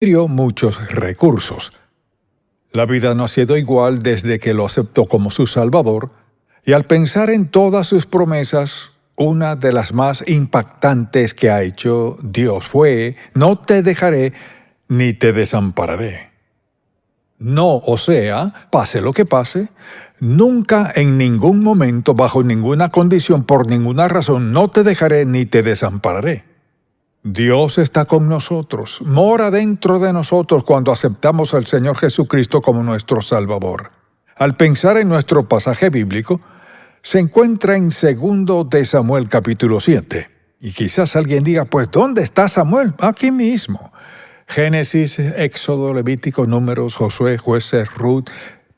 Dio muchos recursos. La vida no ha sido igual desde que lo aceptó como su Salvador, y al pensar en todas sus promesas, una de las más impactantes que ha hecho Dios fue: no te dejaré ni te desampararé. No, o sea, pase lo que pase, nunca en ningún momento, bajo ninguna condición, por ninguna razón, no te dejaré ni te desampararé. Dios está con nosotros, mora dentro de nosotros cuando aceptamos al Señor Jesucristo como nuestro Salvador. Al pensar en nuestro pasaje bíblico, se encuentra en 2 de Samuel capítulo 7. Y quizás alguien diga, pues, ¿dónde está Samuel? Aquí mismo. Génesis, Éxodo, Levítico, Números, Josué, Jueces, Ruth,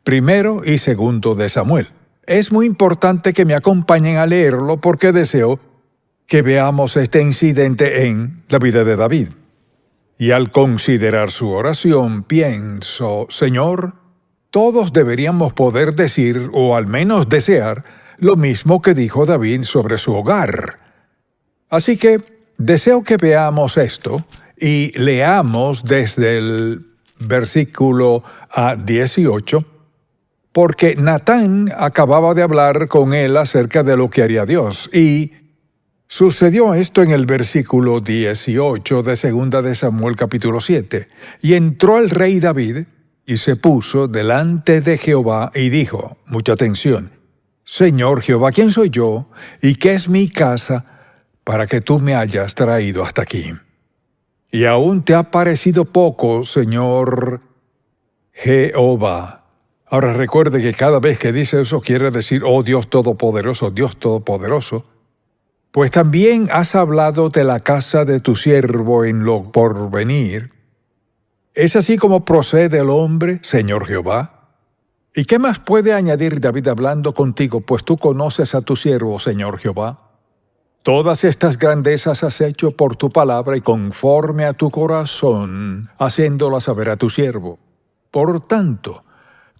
1 y 2 de Samuel. Es muy importante que me acompañen a leerlo porque deseo que veamos este incidente en la vida de David. Y al considerar su oración, pienso, Señor, todos deberíamos poder decir, o al menos desear, lo mismo que dijo David sobre su hogar. Así que deseo que veamos esto y leamos desde el versículo 18, porque Natán acababa de hablar con él acerca de lo que haría Dios, y sucedió esto en el versículo 18 de 2 de Samuel capítulo 7. Y entró el rey David y se puso delante de Jehová y dijo, mucha atención, Señor Jehová, ¿quién soy yo y qué es mi casa para que tú me hayas traído hasta aquí? Y aún te ha parecido poco, Señor Jehová. Ahora recuerde que cada vez que dice eso quiere decir, oh Dios Todopoderoso, Dios Todopoderoso. Pues también has hablado de la casa de tu siervo en lo porvenir. ¿Es así como procede el hombre, Señor Jehová? ¿Y qué más puede añadir David hablando contigo, pues tú conoces a tu siervo, Señor Jehová? Todas estas grandezas has hecho por tu palabra y conforme a tu corazón, haciéndolas saber a tu siervo. Por tanto,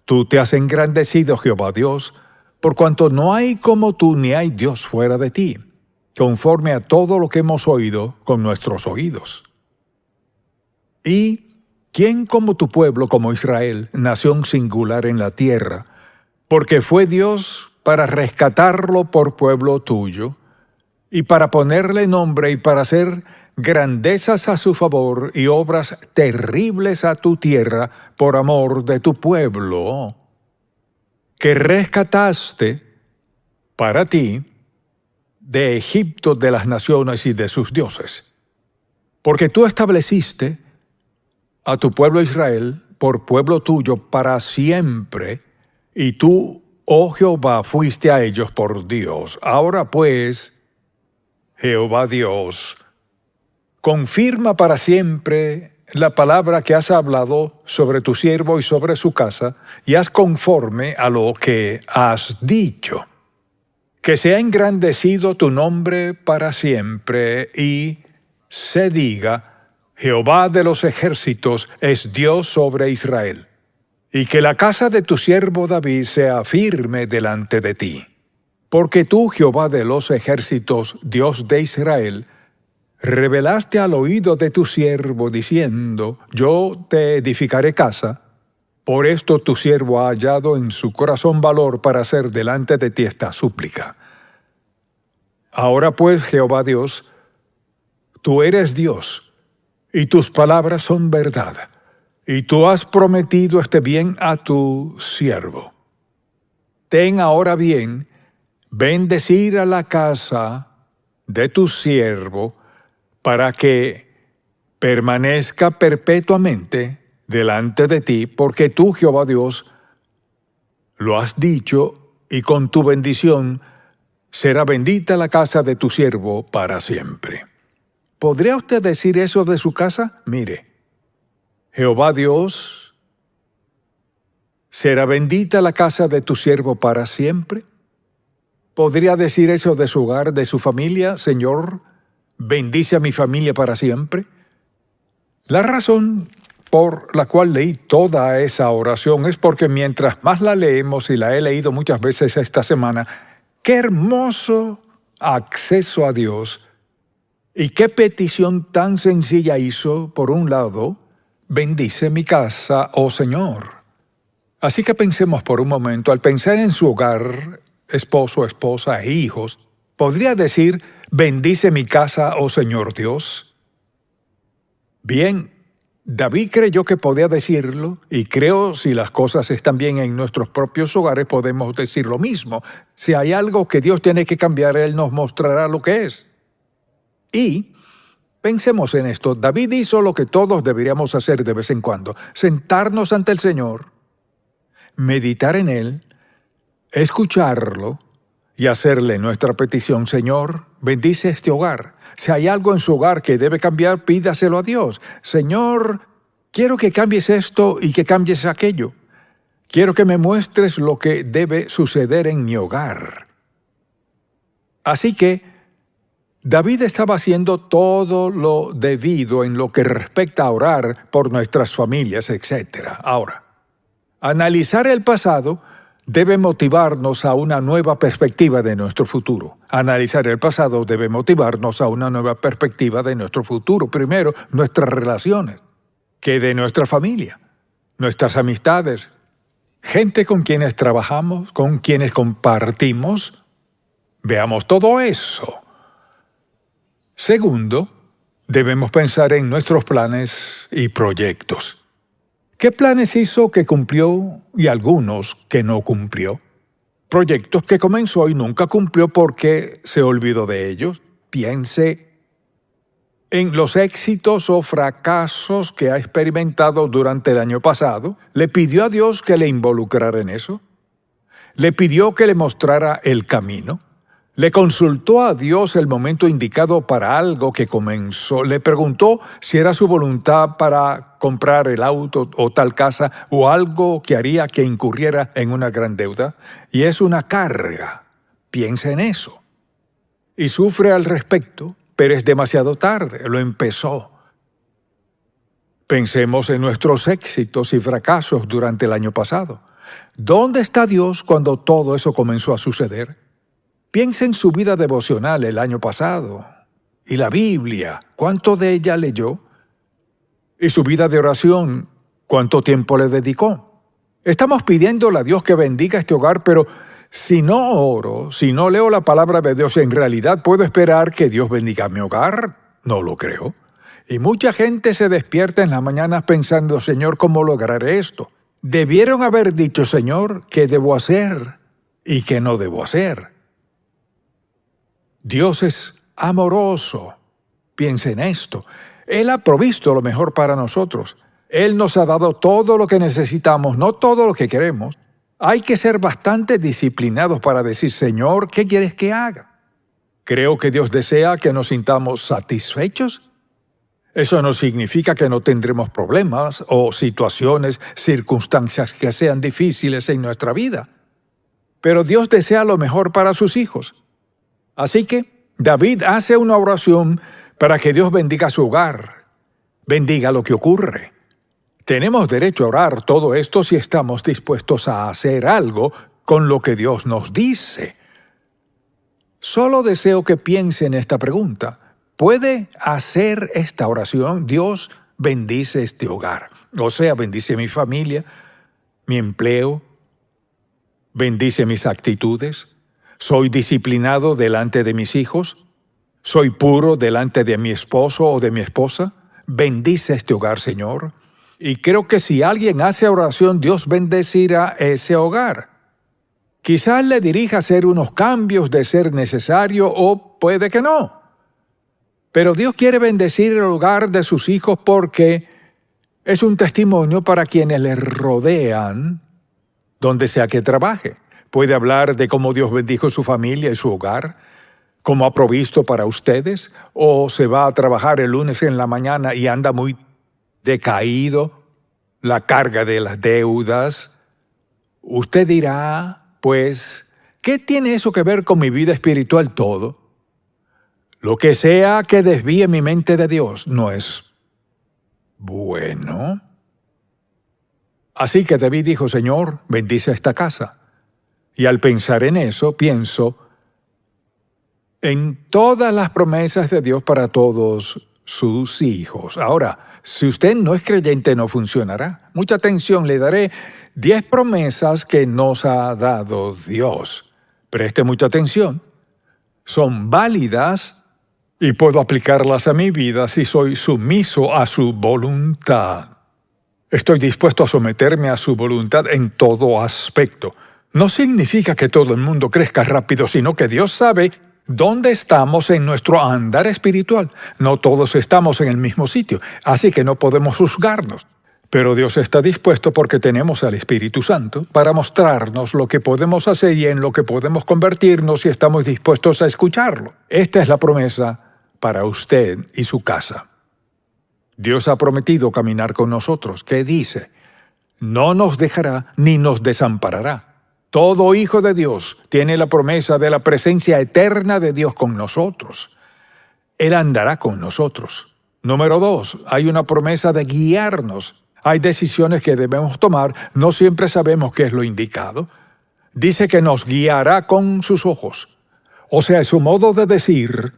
tú te has engrandecido, Jehová Dios, por cuanto no hay como tú ni hay Dios fuera de ti, conforme a todo lo que hemos oído con nuestros oídos. ¿Y quién como tu pueblo, como Israel, nación singular en la tierra? Porque fue Dios para rescatarlo por pueblo tuyo, y para ponerle nombre y para hacer grandezas a su favor y obras terribles a tu tierra por amor de tu pueblo, que rescataste para ti de Egipto, de las naciones y de sus dioses. Porque tú estableciste a tu pueblo Israel por pueblo tuyo para siempre, y tú, oh Jehová, fuiste a ellos por Dios. Ahora pues, Jehová Dios, confirma para siempre la palabra que has hablado sobre tu siervo y sobre su casa, y haz conforme a lo que has dicho. Que sea engrandecido tu nombre para siempre, y se diga, Jehová de los ejércitos es Dios sobre Israel. Y que la casa de tu siervo David sea firme delante de ti. Porque tú, Jehová de los ejércitos, Dios de Israel, revelaste al oído de tu siervo, diciendo, yo te edificaré casa. Por esto tu siervo ha hallado en su corazón valor para hacer delante de ti esta súplica. Ahora pues, Jehová Dios, tú eres Dios, y tus palabras son verdad, y tú has prometido este bien a tu siervo. Ten ahora bien, bendecir a la casa de tu siervo, para que permanezca perpetuamente delante de ti, porque tú, Jehová Dios, lo has dicho, y con tu bendición será bendita la casa de tu siervo para siempre. ¿Podría usted decir eso de su casa? Mire, Jehová Dios, ¿será bendita la casa de tu siervo para siempre? ¿Podría decir eso de su hogar, de su familia? Señor, bendice a mi familia para siempre. La razón por la cual leí toda esa oración es porque mientras más la leemos, y la he leído muchas veces esta semana, qué hermoso acceso a Dios y qué petición tan sencilla hizo, por un lado, bendice mi casa, oh Señor. Así que pensemos por un momento, al pensar en su hogar, esposo, esposa e hijos, ¿podría decir, bendice mi casa, oh Señor Dios? Bien, David creyó que podía decirlo, y creo si las cosas están bien en nuestros propios hogares podemos decir lo mismo. Si hay algo que Dios tiene que cambiar, Él nos mostrará lo que es. Y pensemos en esto, David hizo lo que todos deberíamos hacer de vez en cuando, sentarnos ante el Señor, meditar en Él, escucharlo y hacerle nuestra petición. Señor, bendice este hogar. Si hay algo en su hogar que debe cambiar, pídaselo a Dios. Señor, quiero que cambies esto y que cambies aquello. Quiero que me muestres lo que debe suceder en mi hogar. Así que David estaba haciendo todo lo debido en lo que respecta a orar por nuestras familias, etc. Ahora, analizar el pasado debe motivarnos a una nueva perspectiva de nuestro futuro. Analizar el pasado debe motivarnos a una nueva perspectiva de nuestro futuro. Primero, nuestras relaciones, que de nuestra familia, nuestras amistades, gente con quienes trabajamos, con quienes compartimos. Veamos todo eso. Segundo, debemos pensar en nuestros planes y proyectos. ¿Qué planes hizo que cumplió y algunos que no cumplió? Proyectos que comenzó y nunca cumplió porque se olvidó de ellos. Piense en los éxitos o fracasos que ha experimentado durante el año pasado. ¿Le pidió a Dios que le involucrara en eso? ¿Le pidió que le mostrara el camino? ¿Le consultó a Dios el momento indicado para algo que comenzó? ¿Le preguntó si era su voluntad para comprar el auto o tal casa o algo que haría que incurriera en una gran deuda? Y es una carga. Piensa en eso. Y sufre al respecto, pero es demasiado tarde. Lo empezó. Pensemos en nuestros éxitos y fracasos durante el año pasado. ¿Dónde está Dios cuando todo eso comenzó a suceder? Piensa en su vida devocional el año pasado. Y la Biblia, ¿cuánto de ella leyó? Y su vida de oración, ¿cuánto tiempo le dedicó? Estamos pidiéndole a Dios que bendiga este hogar, pero si no oro, si no leo la palabra de Dios, ¿en realidad puedo esperar que Dios bendiga mi hogar? No lo creo. Y mucha gente se despierta en las mañanas pensando, Señor, ¿cómo lograré esto? Debieron haber dicho, Señor, ¿qué debo hacer y qué no debo hacer? Dios es amoroso. Piensa en esto. Él ha provisto lo mejor para nosotros. Él nos ha dado todo lo que necesitamos, no todo lo que queremos. Hay que ser bastante disciplinados para decir, Señor, ¿qué quieres que haga? Creo que Dios desea que nos sintamos satisfechos. Eso no significa que no tendremos problemas o situaciones, circunstancias que sean difíciles en nuestra vida. Pero Dios desea lo mejor para sus hijos. Así que David hace una oración para que Dios bendiga su hogar, bendiga lo que ocurre. Tenemos derecho a orar todo esto si estamos dispuestos a hacer algo con lo que Dios nos dice. Solo deseo que piense en esta pregunta. ¿Puede hacer esta oración? Dios bendice este hogar. O sea, bendice mi familia, mi empleo, bendice mis actitudes. ¿Soy disciplinado delante de mis hijos? ¿Soy puro delante de mi esposo o de mi esposa? Bendice este hogar, Señor. Y creo que si alguien hace oración, Dios bendecirá ese hogar. Quizás le dirija a hacer unos cambios de ser necesario o puede que no. Pero Dios quiere bendecir el hogar de sus hijos porque es un testimonio para quienes le rodean, donde sea que trabaje. Puede hablar de cómo Dios bendijo su familia y su hogar, cómo ha provisto para ustedes, o se va a trabajar el lunes en la mañana y anda muy decaído, la carga de las deudas. Usted dirá, pues, ¿qué tiene eso que ver con mi vida espiritual? Todo. Lo que sea que desvíe mi mente de Dios no es bueno. Así que David dijo, Señor, bendice esta casa. Y al pensar en eso, pienso en todas las promesas de Dios para todos sus hijos. Ahora, Si usted no es creyente, no funcionará. Mucha atención, le daré 10 promesas que nos ha dado Dios. Preste mucha atención. Son válidas y puedo aplicarlas a mi vida si soy sumiso a su voluntad. Estoy dispuesto a someterme a su voluntad en todo aspecto. No significa que todo el mundo crezca rápido, sino que Dios sabe dónde estamos en nuestro andar espiritual. No todos estamos en el mismo sitio, así que no podemos juzgarnos. Pero Dios está dispuesto porque tenemos al Espíritu Santo para mostrarnos lo que podemos hacer y en lo que podemos convertirnos si estamos dispuestos a escucharlo. Esta es la promesa para usted y su casa. Dios ha prometido caminar con nosotros. ¿Qué dice? No nos dejará ni nos desamparará. Todo hijo de Dios tiene la promesa de la presencia eterna de Dios con nosotros. Él andará con nosotros. Número 2, hay una promesa de guiarnos. Hay decisiones que debemos tomar, no siempre sabemos qué es lo indicado. Dice que nos guiará con sus ojos. O sea, es su modo de decir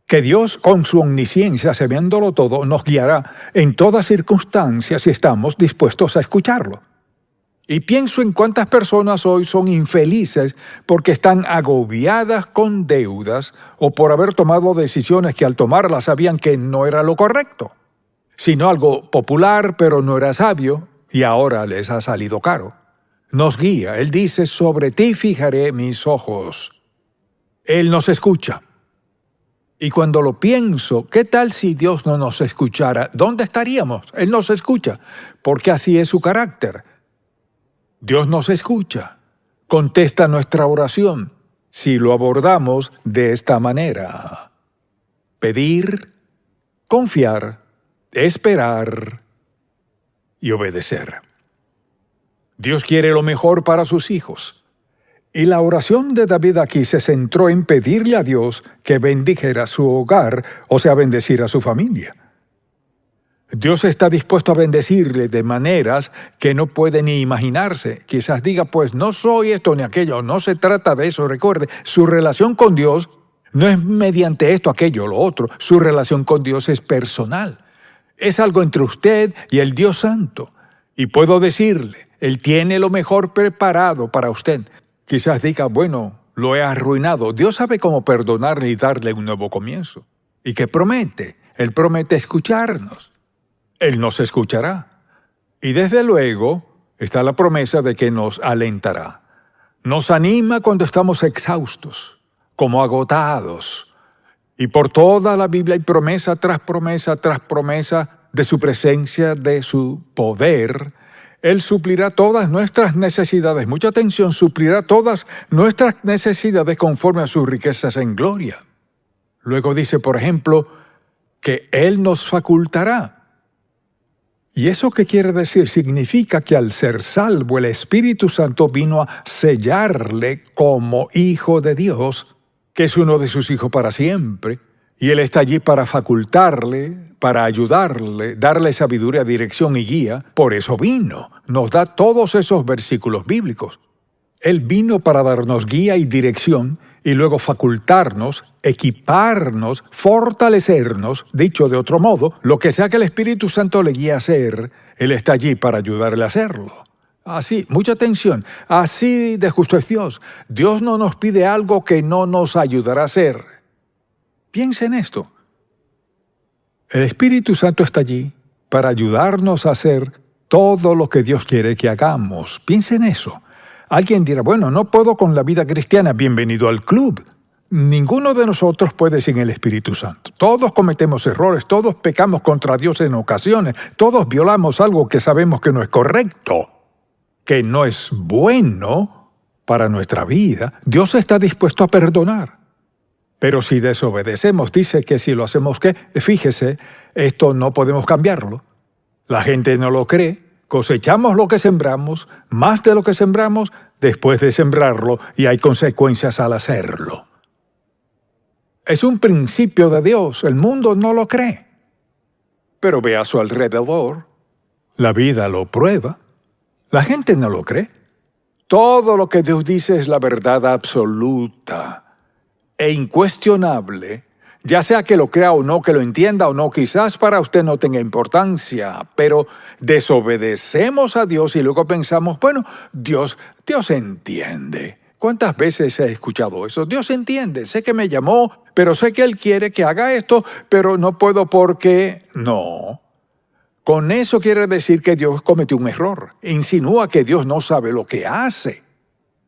que Dios, con su omnisciencia, sabiéndolo todo, nos guiará en todas circunstancias si estamos dispuestos a escucharlo. Y pienso en cuántas personas hoy son infelices porque están agobiadas con deudas o por haber tomado decisiones que al tomarlas sabían que no era lo correcto, sino algo popular pero no era sabio y ahora les ha salido caro. Nos guía, Él dice, sobre ti fijaré mis ojos. Él nos escucha. Y cuando lo pienso, ¿qué tal si Dios no nos escuchara? ¿Dónde estaríamos? Él nos escucha, porque así es su carácter. Dios nos escucha, contesta nuestra oración, si lo abordamos de esta manera. Pedir, confiar, esperar y obedecer. Dios quiere lo mejor para sus hijos. Y la oración de David aquí se centró en pedirle a Dios que bendijera su hogar, o sea, bendecir a su familia. Dios está dispuesto a bendecirle de maneras que no puede ni imaginarse. Quizás diga, pues no soy esto ni aquello, no se trata de eso. Recuerde, su relación con Dios no es mediante esto, aquello, lo otro. Su relación con Dios es personal. Es algo entre usted y el Dios Santo. Y puedo decirle, Él tiene lo mejor preparado para usted. Quizás diga, bueno, lo he arruinado. Dios sabe cómo perdonarle y darle un nuevo comienzo. ¿Y qué promete? Él promete escucharnos. Él nos escuchará. Y desde luego está la promesa de que nos alentará. Nos anima cuando estamos exhaustos, como agotados. Y por toda la Biblia hay promesa tras promesa tras promesa de su presencia, de su poder. Él suplirá todas nuestras necesidades. Mucha atención, suplirá todas nuestras necesidades conforme a sus riquezas en gloria. Luego dice, por ejemplo, que Él nos facultará. ¿Y eso qué quiere decir? Significa que al ser salvo, el Espíritu Santo vino a sellarle como hijo de Dios, que es uno de sus hijos para siempre, y Él está allí para facultarle, para ayudarle, darle sabiduría, dirección y guía. Por eso vino. Nos da todos esos versículos bíblicos. Él vino para darnos guía y dirección, y luego facultarnos, equiparnos, fortalecernos. Dicho de otro modo, lo que sea que el Espíritu Santo le guíe a hacer, Él está allí para ayudarle a hacerlo. Así, mucha atención, así de justo es Dios. Dios no nos pide algo que no nos ayudará a hacer. Piensa en esto. El Espíritu Santo está allí para ayudarnos a hacer todo lo que Dios quiere que hagamos. Piensa en eso. Alguien dirá, bueno, no puedo con la vida cristiana. Bienvenido al club. Ninguno de nosotros puede sin el Espíritu Santo. Todos cometemos errores, todos pecamos contra Dios en ocasiones, todos violamos algo que sabemos que no es correcto, que no es bueno para nuestra vida. Dios está dispuesto a perdonar. Pero si desobedecemos, dice que si lo hacemos, ¿qué? Fíjese, esto no podemos cambiarlo. La gente no lo cree. Cosechamos lo que sembramos, más de lo que sembramos después de sembrarlo, y hay consecuencias al hacerlo. Es un principio de Dios, el mundo no lo cree. Pero ve a su alrededor, la vida lo prueba, la gente no lo cree. Todo lo que Dios dice es la verdad absoluta e incuestionable, Ya sea que lo crea o no, que lo entienda o no, quizás para usted no tenga importancia, pero desobedecemos a Dios y luego pensamos, bueno, Dios entiende. ¿Cuántas veces he escuchado eso? Dios entiende, sé que me llamó, pero sé que Él quiere que haga esto, pero no puedo porque no. Con eso quiere decir que Dios cometió un error. Insinúa que Dios no sabe lo que hace.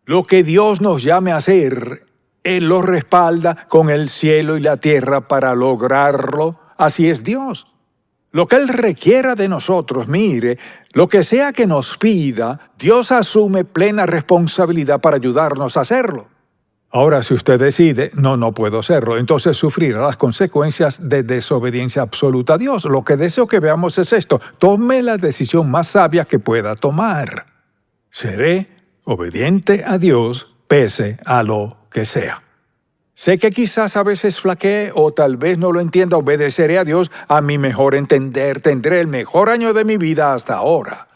Lo que Dios nos llame a hacer, Él lo respalda con el cielo y la tierra para lograrlo. Así es Dios. Lo que Él requiera de nosotros, mire, lo que sea que nos pida, Dios asume plena responsabilidad para ayudarnos a hacerlo. Ahora, si usted decide, no puedo hacerlo, entonces sufrirá las consecuencias de desobediencia absoluta a Dios. Lo que deseo que veamos es esto: tome la decisión más sabia que pueda tomar. Seré obediente a Dios pese a lo que sea. Sé que quizás a veces flaquee o tal vez no lo entienda. Obedeceré a Dios a mi mejor entender. Tendré el mejor año de mi vida hasta ahora.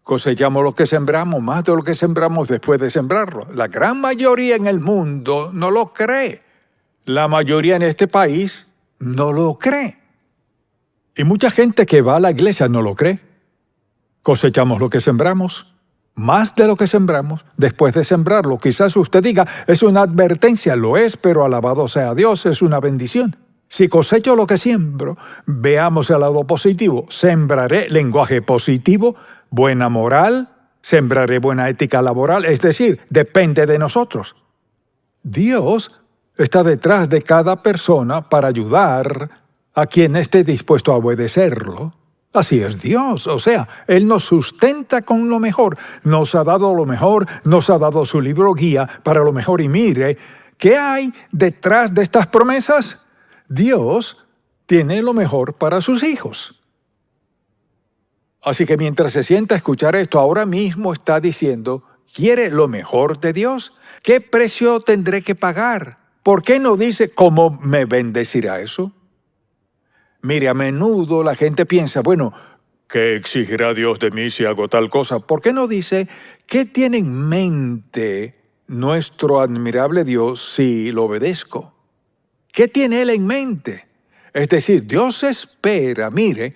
Cosechamos lo que sembramos, más de lo que sembramos después de sembrarlo. La gran mayoría en el mundo no lo cree. La mayoría en este país no lo cree. Y mucha gente que va a la iglesia no lo cree. Cosechamos lo que sembramos, más de lo que sembramos después de sembrarlo. Quizás usted diga, es una advertencia, lo es, pero alabado sea Dios, es una bendición. Si cosecho lo que siembro, veamos el lado positivo. Sembraré lenguaje positivo, buena moral, sembraré buena ética laboral, es decir, depende de nosotros. Dios está detrás de cada persona para ayudar a quien esté dispuesto a obedecerlo. Así es Dios, o sea, Él nos sustenta con lo mejor, nos ha dado lo mejor, nos ha dado su libro guía para lo mejor. Y mire, ¿qué hay detrás de estas promesas? Dios tiene lo mejor para sus hijos. Así que mientras se sienta a escuchar esto, ahora mismo está diciendo, ¿quiere lo mejor de Dios? ¿Qué precio tendré que pagar? ¿Por qué no dice cómo me bendecirá eso? Mire, a menudo la gente piensa, bueno, ¿qué exigirá Dios de mí si hago tal cosa? ¿Por qué no dice qué tiene en mente nuestro admirable Dios si lo obedezco? ¿Qué tiene Él en mente? Es decir, Dios espera, mire,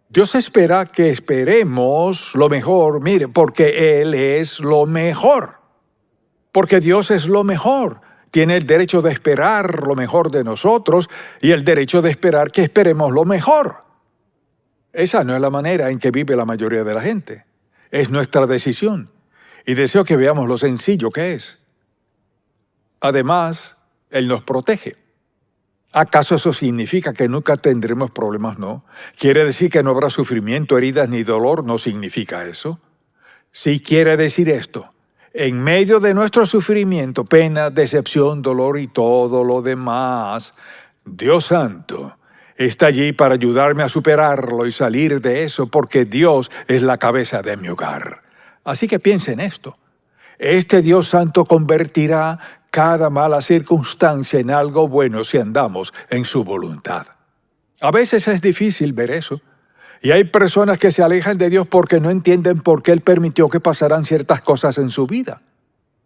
Dios espera que esperemos lo mejor, mire, porque Él es lo mejor. Porque Dios es lo mejor. Tiene el derecho de esperar lo mejor de nosotros y el derecho de esperar que esperemos lo mejor. Esa no es la manera en que vive la mayoría de la gente. Es nuestra decisión. Y deseo que veamos lo sencillo que es. Además, Él nos protege. ¿Acaso eso significa que nunca tendremos problemas? No. ¿Quiere decir que no habrá sufrimiento, heridas ni dolor? No significa eso. Sí quiere decir esto. En medio de nuestro sufrimiento, pena, decepción, dolor y todo lo demás, Dios Santo está allí para ayudarme a superarlo y salir de eso, porque Dios es la cabeza de mi hogar. Así que piense en esto. Este Dios Santo convertirá cada mala circunstancia en algo bueno si andamos en su voluntad. A veces es difícil ver eso. Y hay personas que se alejan de Dios porque no entienden por qué Él permitió que pasaran ciertas cosas en su vida.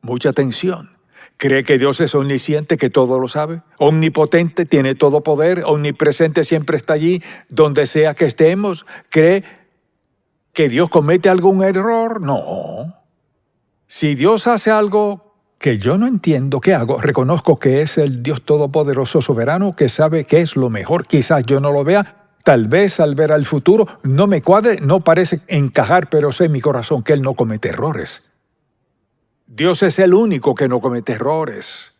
Mucha tensión. ¿Cree que Dios es omnisciente, que todo lo sabe? Omnipotente, tiene todo poder, omnipresente, siempre está allí, donde sea que estemos. ¿Cree que Dios comete algún error? No. Si Dios hace algo que yo no entiendo, ¿qué hago? Reconozco que es el Dios todopoderoso soberano que sabe qué es lo mejor. Quizás yo no lo vea. Tal vez al ver al futuro no me cuadre, no parece encajar, pero sé en mi corazón que Él no comete errores. Dios es el único que no comete errores.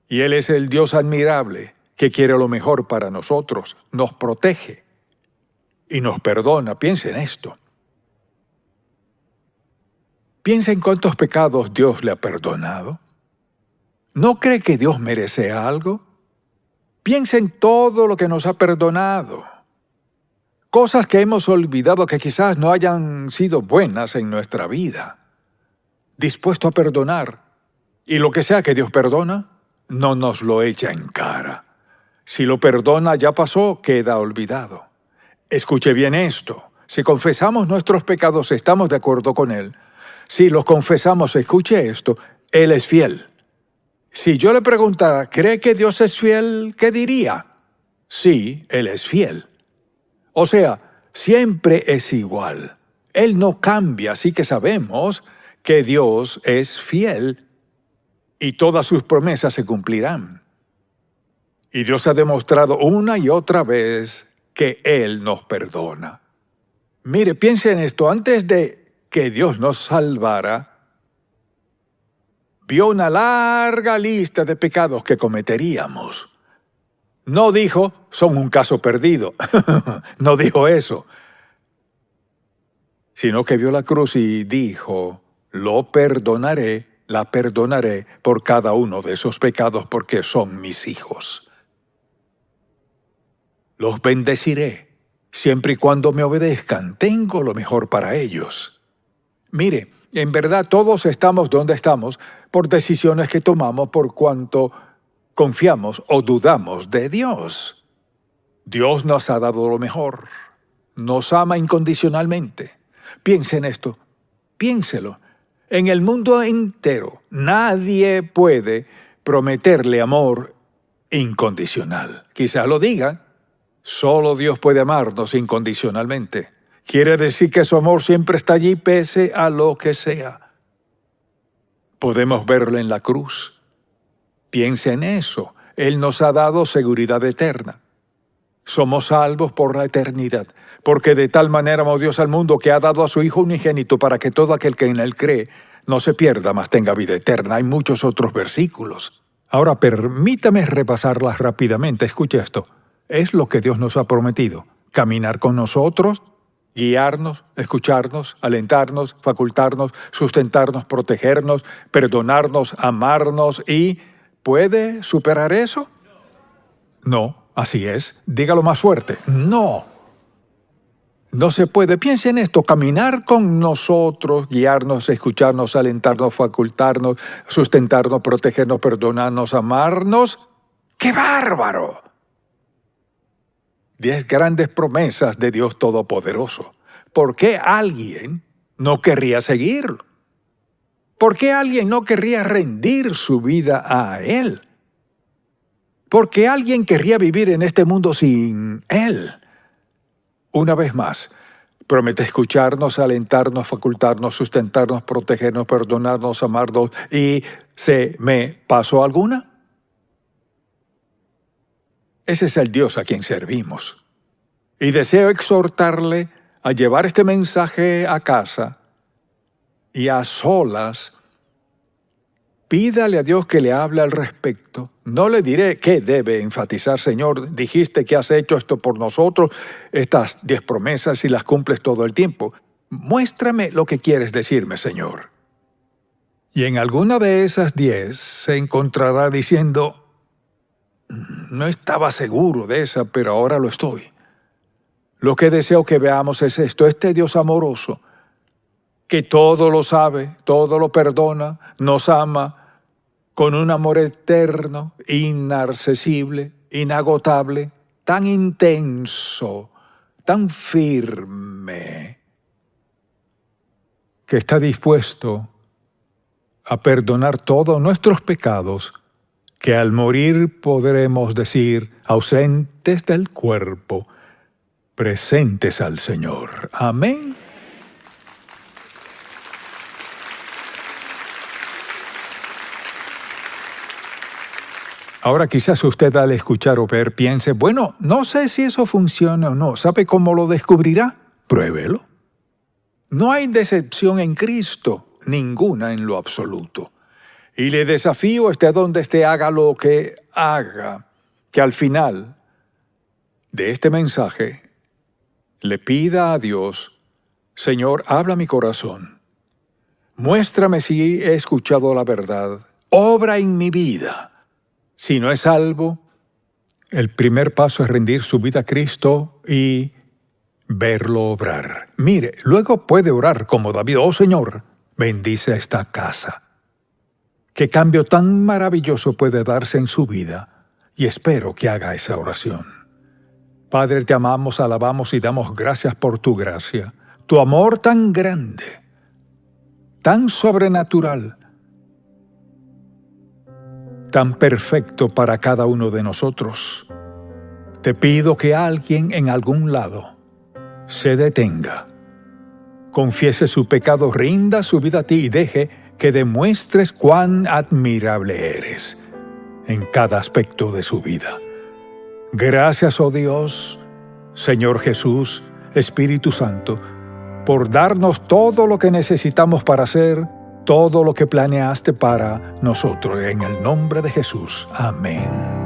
Y Él es el Dios admirable que quiere lo mejor para nosotros, nos protege y nos perdona. Piensa en esto. Piensa en cuántos pecados Dios le ha perdonado. ¿No cree que Dios merece algo? Piensa en todo lo que nos ha perdonado. Cosas que hemos olvidado que quizás no hayan sido buenas en nuestra vida. Dispuesto a perdonar. Y lo que sea que Dios perdona, no nos lo echa en cara. Si lo perdona, ya pasó, queda olvidado. Escuche bien esto. Si confesamos nuestros pecados, estamos de acuerdo con Él. Si los confesamos, escuche esto, Él es fiel. Si yo le preguntara, ¿cree que Dios es fiel? ¿Qué diría? Sí, Él es fiel. O sea, siempre es igual. Él no cambia, así que sabemos que Dios es fiel y todas sus promesas se cumplirán. Y Dios ha demostrado una y otra vez que Él nos perdona. Mire, piense en esto. Antes de que Dios nos salvara, vio una larga lista de pecados que cometeríamos. No dijo, son un caso perdido. No dijo eso. Sino que vio la cruz y dijo, lo perdonaré, la perdonaré por cada uno de esos pecados porque son mis hijos. Los bendeciré, siempre y cuando me obedezcan. Tengo lo mejor para ellos. Mire, en verdad todos estamos donde estamos por decisiones que tomamos por cuanto confiamos o dudamos de Dios. Dios nos ha dado lo mejor. Nos ama incondicionalmente. Piense en esto. Piénselo. En el mundo entero, nadie puede prometerle amor incondicional. Quizás lo diga. Solo Dios puede amarnos incondicionalmente. Quiere decir que su amor siempre está allí pese a lo que sea. Podemos verlo en la cruz. Piense en eso. Él nos ha dado seguridad eterna. Somos salvos por la eternidad, porque de tal manera amó Dios al mundo que ha dado a su Hijo unigénito para que todo aquel que en Él cree no se pierda, mas tenga vida eterna. Hay muchos otros versículos. Ahora permítame repasarlas rápidamente. Escuche esto. Es lo que Dios nos ha prometido. Caminar con nosotros, guiarnos, escucharnos, alentarnos, facultarnos, sustentarnos, protegernos, perdonarnos, amarnos y... ¿puede superar eso? No, así es. Dígalo más fuerte. No. No se puede. Piense en esto. Caminar con nosotros, guiarnos, escucharnos, alentarnos, facultarnos, sustentarnos, protegernos, perdonarnos, amarnos. ¡Qué bárbaro! 10 grandes promesas de Dios Todopoderoso. ¿Por qué alguien no querría seguirlo? ¿Por qué alguien no querría rendir su vida a Él? ¿Por qué alguien querría vivir en este mundo sin Él? Una vez más, promete escucharnos, alentarnos, facultarnos, sustentarnos, protegernos, perdonarnos, amarnos. ¿Y se me pasó alguna? Ese es el Dios a quien servimos. Y deseo exhortarle a llevar este mensaje a casa y a solas. Pídale a Dios que le hable al respecto. No le diré qué debe enfatizar. Señor, dijiste que has hecho esto por nosotros, estas 10 promesas y las cumples todo el tiempo. Muéstrame lo que quieres decirme, Señor. Y en alguna de esas 10 se encontrará diciendo, no estaba seguro de esa, pero ahora lo estoy. Lo que deseo que veamos es esto, este Dios amoroso, que todo lo sabe, todo lo perdona, nos ama con un amor eterno, inaccesible, inagotable, tan intenso, tan firme, que está dispuesto a perdonar todos nuestros pecados, que al morir podremos decir, ausentes del cuerpo, presentes al Señor. Amén. Ahora quizás usted al escuchar o ver piense, bueno, no sé si eso funciona o no. ¿Sabe cómo lo descubrirá? Pruébelo. No hay decepción en Cristo, ninguna en lo absoluto. Y le desafío, esté donde esté, haga lo que haga, que al final de este mensaje le pida a Dios, Señor, habla mi corazón. Muéstrame si he escuchado la verdad. Obra en mi vida. Si no es salvo, el primer paso es rendir su vida a Cristo y verlo obrar. Mire, luego puede orar como David, oh Señor, bendice esta casa. Qué cambio tan maravilloso puede darse en su vida, y espero que haga esa oración. Padre, te amamos, alabamos y damos gracias por tu gracia, tu amor tan grande, tan sobrenatural. tan perfecto para cada uno de nosotros. Te pido que alguien en algún lado se detenga, confiese su pecado, rinda su vida a ti y deje que demuestres cuán admirable eres en cada aspecto de su vida. Gracias, oh Dios, Señor Jesús, Espíritu Santo, por darnos todo lo que necesitamos para hacer todo lo que planeaste para nosotros. En el nombre de Jesús. Amén.